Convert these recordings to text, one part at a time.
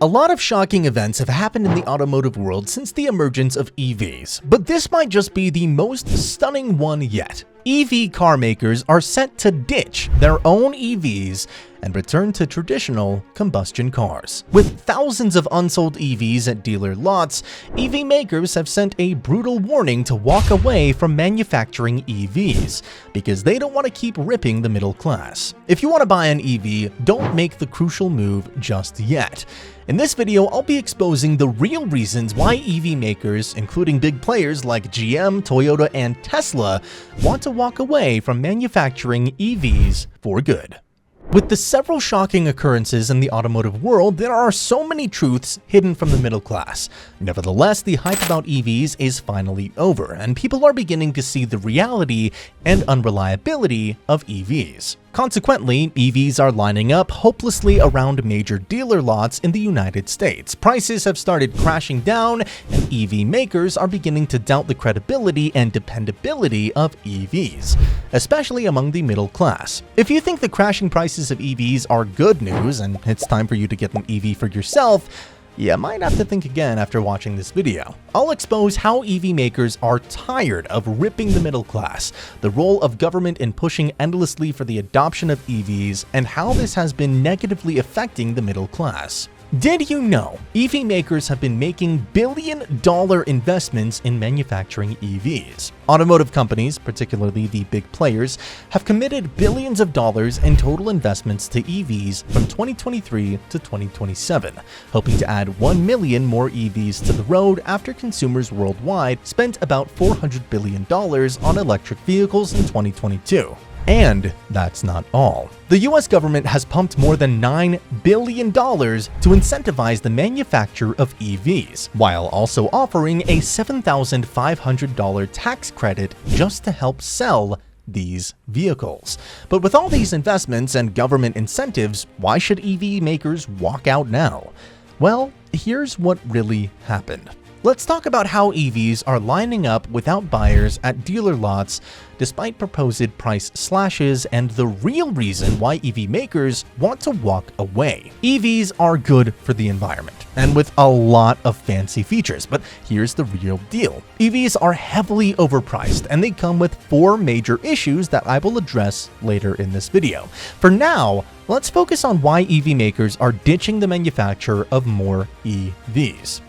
A lot of shocking events have happened in the automotive world since the emergence of EVs, but this might just be the most stunning one yet. EV car makers are set to ditch their own EVs and return to traditional combustion cars. With thousands of unsold EVs at dealer lots, EV makers have sent a brutal warning to walk away from manufacturing EVs because they don't want to keep ripping the middle class. If you want to buy an EV, don't make the crucial move just yet. In this video, I'll be exposing the real reasons why EV makers, including big players like GM, Toyota, and Tesla, want to walk away from manufacturing EVs for good. With the several shocking occurrences in the automotive world, there are so many truths hidden from the middle class. Nevertheless, the hype about EVs is finally over, and people are beginning to see the reality and unreliability of EVs. Consequently, EVs are lining up hopelessly around major dealer lots in the United States. Prices have started crashing down, and EV makers are beginning to doubt the credibility and dependability of EVs, especially among the middle class. If you think the crashing prices of EVs are good news and it's time for you to get an EV for yourself, you might have to think again after watching this video. I'll expose how EV makers are tired of ripping the middle class, the role of government in pushing endlessly for the adoption of EVs, and how this has been negatively affecting the middle class. Did you know EV makers have been making billion-dollar investments in manufacturing EVs? Automotive companies, particularly the big players, have committed billions of dollars in total investments to EVs from 2023 to 2027, hoping to add 1 million more EVs to the road after consumers worldwide spent about $400 billion on electric vehicles in 2022. And that's not all. The US government has pumped more than $9 billion to incentivize the manufacture of EVs, while also offering a $7,500 tax credit just to help sell these vehicles. But with all these investments and government incentives, why should EV makers walk out now? Well, here's what really happened. Let's talk about how EVs are lining up without buyers at dealer lots despite proposed price slashes and the real reason why EV makers want to walk away. EVs are good for the environment and with a lot of fancy features, but here's the real deal. EVs are heavily overpriced and they come with 4 major issues that I will address later in this video. For now, let's focus on why EV makers are ditching the manufacture of more EVs.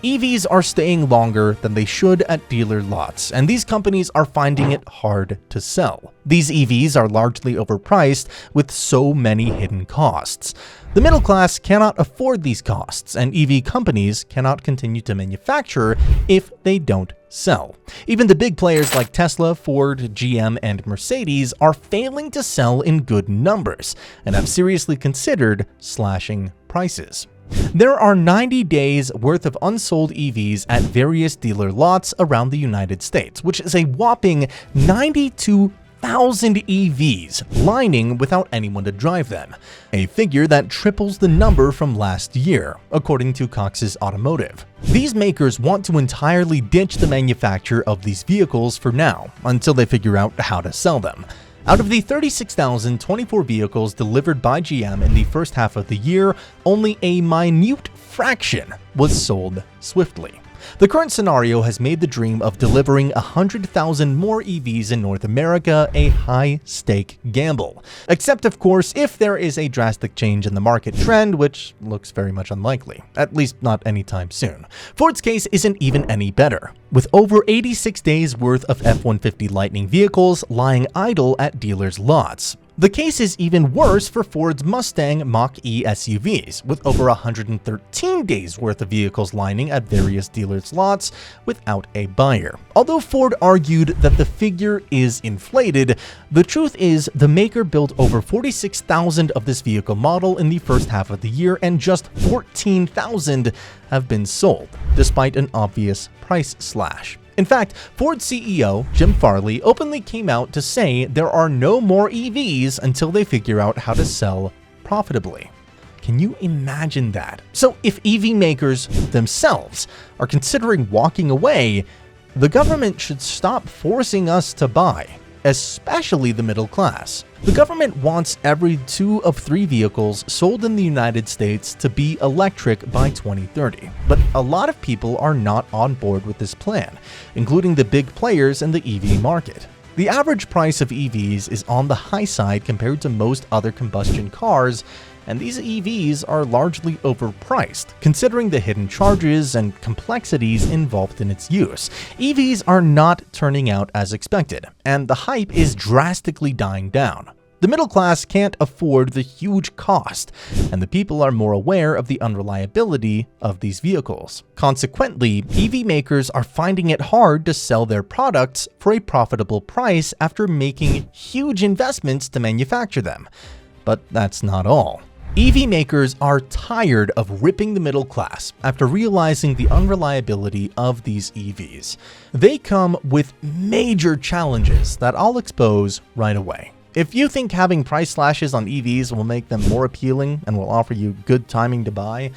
EVs are staying longer than they should at dealer lots, and these companies are finding it hard to sell. These EVs are largely overpriced with so many hidden costs. The middle class cannot afford these costs, and EV companies cannot continue to manufacture if they don't sell. Even the big players like Tesla, Ford, GM, and Mercedes are failing to sell in good numbers and have seriously considered slashing prices. There are 90 days worth of unsold EVs at various dealer lots around the United States, which is a whopping 92,000 EVs lining without anyone to drive them, a figure that triples the number from last year, according to Cox's Automotive. These makers want to entirely ditch the manufacture of these vehicles for now, until they figure out how to sell them. Out of the 36,024 vehicles delivered by GM in the first half of the year, only a minute fraction was sold swiftly. The current scenario has made the dream of delivering 100,000 more EVs in North America a high-stake gamble. Except, of course, if there is a drastic change in the market trend, which looks very much unlikely, at least not anytime soon. Ford's case isn't even any better, with over 86 days worth of F-150 Lightning vehicles lying idle at dealers' lots. The case is even worse for Ford's Mustang Mach-E SUVs, with over 113 days worth of vehicles lining at various dealers' lots without a buyer. Although Ford argued that the figure is inflated, the truth is the maker built over 46,000 of this vehicle model in the first half of the year, and just 14,000 have been sold, despite an obvious price slash. In fact, Ford CEO Jim Farley openly came out to say there are no more EVs until they figure out how to sell profitably. Can you imagine that? So if EV makers themselves are considering walking away, the government should stop forcing us to buy. especially the middle class. The government wants every 2 of 3 vehicles sold in the United States to be electric by 2030, but a lot of people are not on board with this plan, including the big players in the EV market. The average price of EVs is on the high side compared to most other combustion cars, and these EVs are largely overpriced, considering the hidden charges and complexities involved in its use. EVs are not turning out as expected, and the hype is drastically dying down. The middle class can't afford the huge cost, and the people are more aware of the unreliability of these vehicles. Consequently, EV makers are finding it hard to sell their products for a profitable price after making huge investments to manufacture them. But that's not all. EV makers are tired of ripping the middle class after realizing the unreliability of these EVs. They come with major challenges that I'll expose right away. If you think having price slashes on EVs will make them more appealing and will offer you good timing to buy,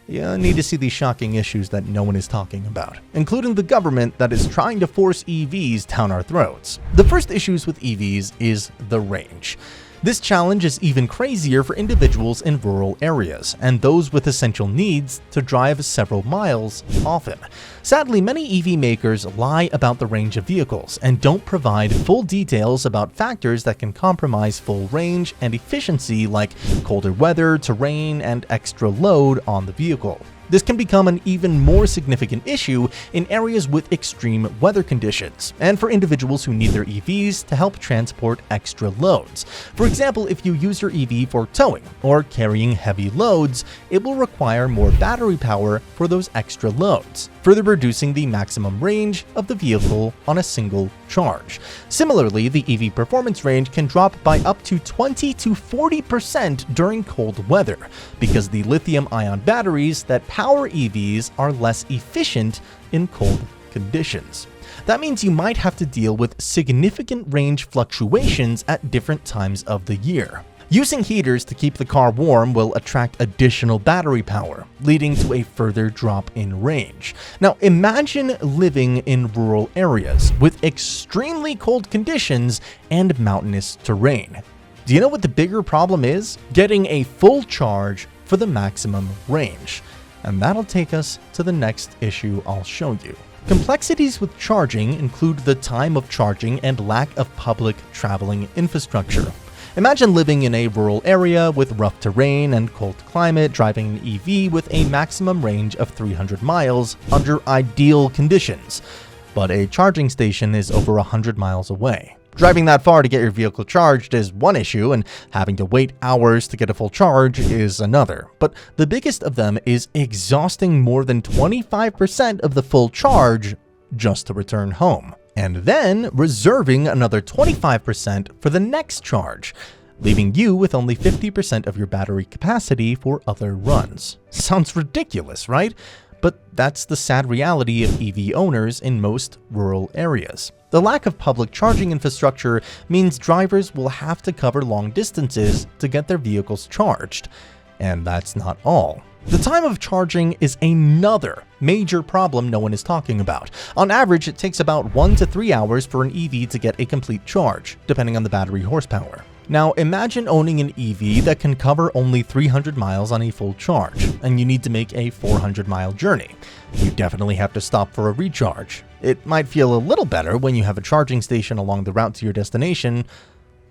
you need to see these shocking issues that no one is talking about, including the government that is trying to force EVs down our throats. The first issues with EVs is the range. This challenge is even crazier for individuals in rural areas and those with essential needs to drive several miles often. Sadly, many EV makers lie about the range of vehicles and don't provide full details about factors that can compromise full range and efficiency, like colder weather, terrain, and extra load on the vehicle. This can become an even more significant issue in areas with extreme weather conditions, and for individuals who need their EVs to help transport extra loads. For example, if you use your EV for towing or carrying heavy loads, it will require more battery power for those extra loads, further reducing the maximum range of the vehicle on a single charge. Similarly, the EV performance range can drop by up to 20 to 40% during cold weather, because the lithium-ion batteries that power EVs are less efficient in cold conditions. That means you might have to deal with significant range fluctuations at different times of the year. Using heaters to keep the car warm will attract additional battery power, leading to a further drop in range. Now, imagine living in rural areas with extremely cold conditions and mountainous terrain. Do you know what the bigger problem is? Getting a full charge for the maximum range. And that'll take us to the next issue I'll show you. Complexities with charging include the time of charging and lack of public traveling infrastructure. Imagine living in a rural area with rough terrain and cold climate, driving an EV with a maximum range of 300 miles under ideal conditions, but a charging station is over 100 miles away. Driving that far to get your vehicle charged is one issue, and having to wait hours to get a full charge is another. But the biggest of them is exhausting more than 25% of the full charge just to return home, and then reserving another 25% for the next charge, leaving you with only 50% of your battery capacity for other runs. Sounds ridiculous, right? But that's the sad reality of EV owners in most rural areas. The lack of public charging infrastructure means drivers will have to cover long distances to get their vehicles charged. And that's not all. The time of charging is another major problem no one is talking about. On average, it takes about 1 to 3 hours for an EV to get a complete charge, depending on the battery horsepower. Now, imagine owning an EV that can cover only 300 miles on a full charge, and you need to make a 400-mile journey. You definitely have to stop for a recharge. It might feel a little better when you have a charging station along the route to your destination,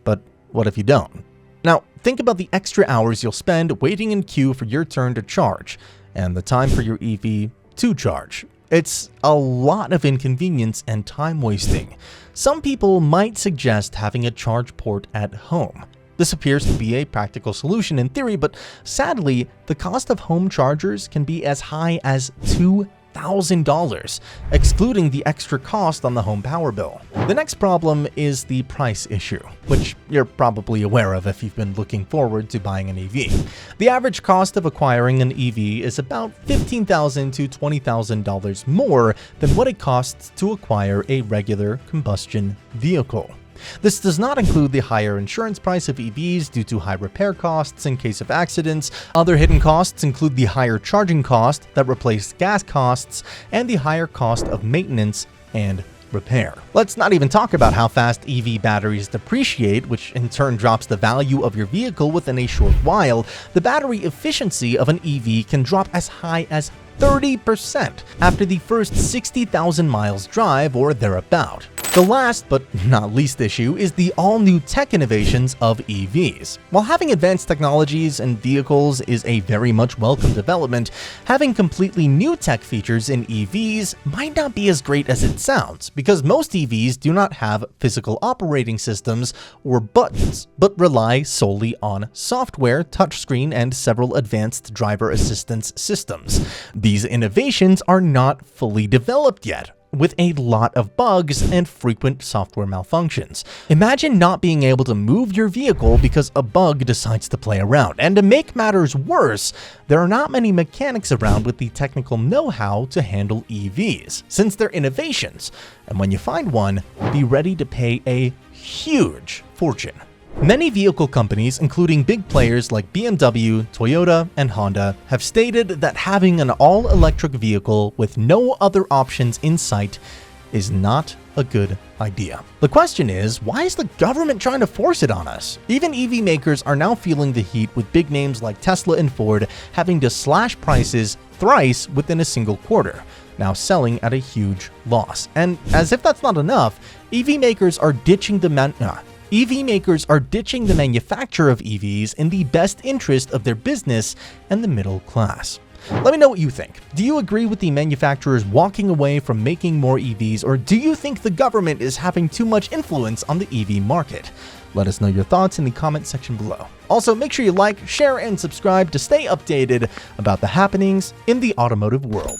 but what if you don't? Now, think about the extra hours you'll spend waiting in queue for your turn to charge, and the time for your EV to charge. It's a lot of inconvenience and time wasting. Some people might suggest having a charge port at home. This appears to be a practical solution in theory, but sadly, the cost of home chargers can be as high as $2,000, excluding the extra cost on the home power bill. The next problem is the price issue, which you're probably aware of if you've been looking forward to buying an EV. The average cost of acquiring an EV is about $15,000 to $20,000 more than what it costs to acquire a regular combustion vehicle. This does not include the higher insurance price of EVs due to high repair costs in case of accidents. Other hidden costs include the higher charging cost that replaced gas costs and the higher cost of maintenance and repair. Let's not even talk about how fast EV batteries depreciate, which in turn drops the value of your vehicle within a short while. The battery efficiency of an EV can drop as high as 30% after the first 60,000 miles drive or thereabout. The last but not least issue is the all-new tech innovations of EVs. While having advanced technologies in vehicles is a very much welcome development, having completely new tech features in EVs might not be as great as it sounds, because most EVs do not have physical operating systems or buttons, but rely solely on software, touchscreen, and several advanced driver assistance systems. These innovations are not fully developed yet, with a lot of bugs and frequent software malfunctions. Imagine not being able to move your vehicle because a bug decides to play around. And to make matters worse, there are not many mechanics around with the technical know-how to handle EVs, since they're innovations. And when you find one, be ready to pay a huge fortune. Many vehicle companies, including big players like BMW, Toyota, and Honda, have stated that having an all-electric vehicle with no other options in sight is not a good idea. The question is, why is the government trying to force it on us? Even EV makers are now feeling the heat, with big names like Tesla and Ford having to slash prices thrice within a single quarter, now selling at a huge loss. And as if that's not enough, EV makers are ditching the manufacture of EVs in the best interest of their business and the middle class. Let me know what you think. Do you agree with the manufacturers walking away from making more EVs, or do you think the government is having too much influence on the EV market? Let us know your thoughts in the comment section below. Also, make sure you like, share, and subscribe to stay updated about the happenings in the automotive world.